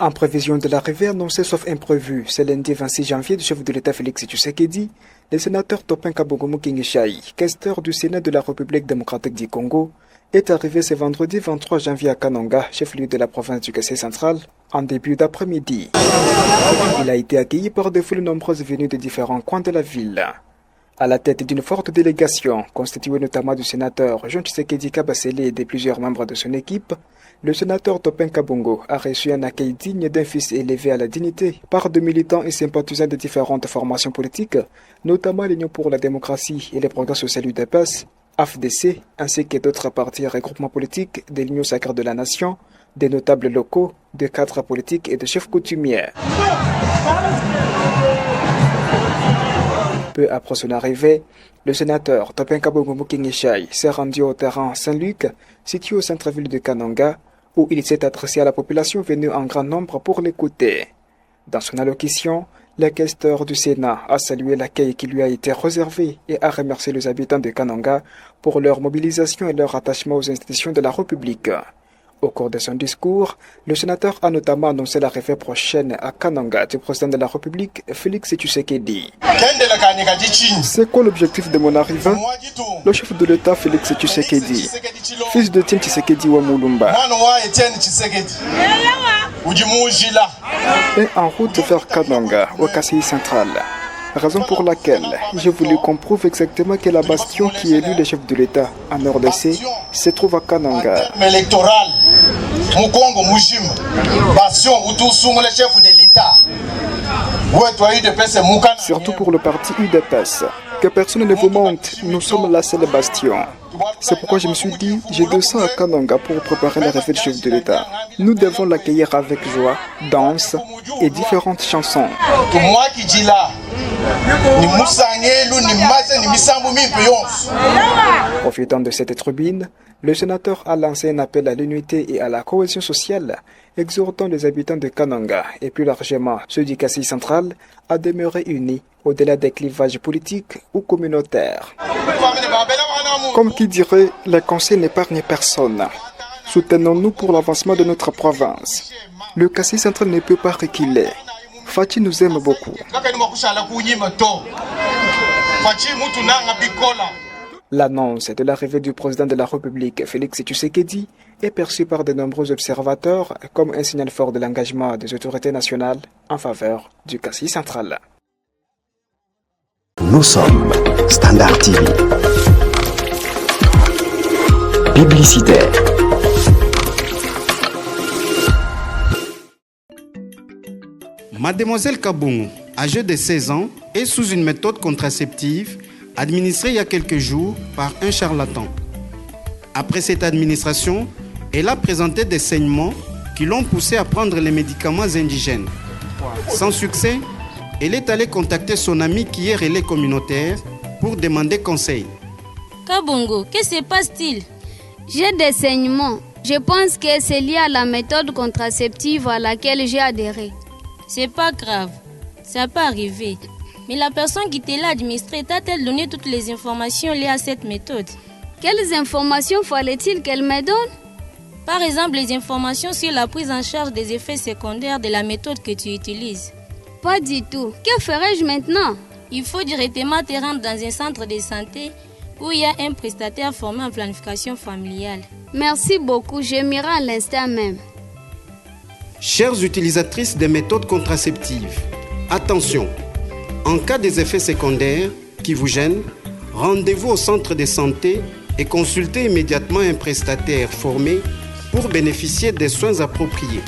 En prévision de l'arrivée annoncée sauf imprévu, ce lundi 26 janvier du chef de l'État Félix Tshisekedi, le sénateur Topin Kabongo Mokingi Chai, questeur du Sénat de la République démocratique du Congo, est arrivé ce vendredi 23 janvier à Kananga, chef-lieu de la province du Kassai central, en début d'après-midi. Il a été accueilli par des foules nombreuses venues de différents coins de la ville. À la tête d'une forte délégation, constituée notamment du sénateur Jean Tshisekedi Kabasele et de plusieurs membres de son équipe, le sénateur Topin Kabongo a reçu un accueil digne d'un fils élevé à la dignité par de militants et sympathisants de différentes formations politiques, notamment l'Union pour la démocratie et les progrès sociaux UDPS, AFDC, ainsi que d'autres partis et regroupements politiques de l'Union sacrée de la nation, des notables locaux, des cadres politiques et des chefs coutumiers. Peu après son arrivée, le sénateur Topin Kabongo Mokingi Chai s'est rendu au terrain Saint-Luc, situé au centre-ville de Kananga, où il s'est adressé à la population venue en grand nombre pour l'écouter. Dans son allocution, le questeur du Sénat a salué l'accueil qui lui a été réservé et a remercié les habitants de Kananga pour leur mobilisation et leur attachement aux institutions de la République. Au cours de son discours, le sénateur a notamment annoncé l'arrivée prochaine à Kananga du président de la République, Félix Tshisekedi. C'est quoi l'objectif de mon arrivée? Le chef de l'État, Félix Tshisekedi, fils de Tim Tshisekedi wa Mulumba, est en route vers Kananga, au Kassai central. Raison pour laquelle j'ai voulu qu'on prouve exactement que la bastion qui élit le chef de l'État en RDC se trouve à Kananga. Surtout pour le parti UDPS. Que personne ne vous monte, nous sommes la seule bastion. C'est pourquoi je me suis dit, je descends à Kananga pour préparer l'arrivée du chef de l'État. Nous devons l'accueillir avec joie, danse et différentes chansons. Profitant de cette tribune, le sénateur a lancé un appel à l'unité et à la cohésion sociale, exhortant les habitants de Kananga et plus largement ceux du Kassai central à demeurer unis au-delà des clivages politiques ou communautaires. Comme qui dirait, le conseil n'épargne personne. Soutenons-nous pour l'avancement de notre province. Le Kassai central ne peut pas reculer. Fachi nous aime beaucoup. L'annonce de l'arrivée du président de la République, Félix Tshisekedi, est perçue par de nombreux observateurs comme un signal fort de l'engagement des autorités nationales en faveur du Kassai central. Nous sommes Standard TV. Publicitaire. Mademoiselle Kabongo, âgée de 16 ans, est sous une méthode contraceptive administrée il y a quelques jours par un charlatan. Après cette administration, elle a présenté des saignements qui l'ont poussée à prendre les médicaments indigènes. Sans succès, elle est allée contacter son ami qui est relais communautaire pour demander conseil. Kabongo, que se passe-t-il? J'ai des saignements. Je pense que c'est lié à la méthode contraceptive à laquelle j'ai adhéré. C'est pas grave, ça peut arriver. Mais la personne qui te l'a administré t'a-t-elle donné toutes les informations liées à cette méthode? Quelles informations fallait-il qu'elle me donne? Par exemple, les informations sur la prise en charge des effets secondaires de la méthode que tu utilises. Pas du tout. Que ferais-je maintenant? Il faut directement te rendre dans un centre de santé où il y a un prestataire formé en planification familiale. Merci beaucoup, je m'irai à l'instant même. Chères utilisatrices des méthodes contraceptives, attention, en cas des effets secondaires qui vous gênent, rendez-vous au centre de santé et consultez immédiatement un prestataire formé pour bénéficier des soins appropriés.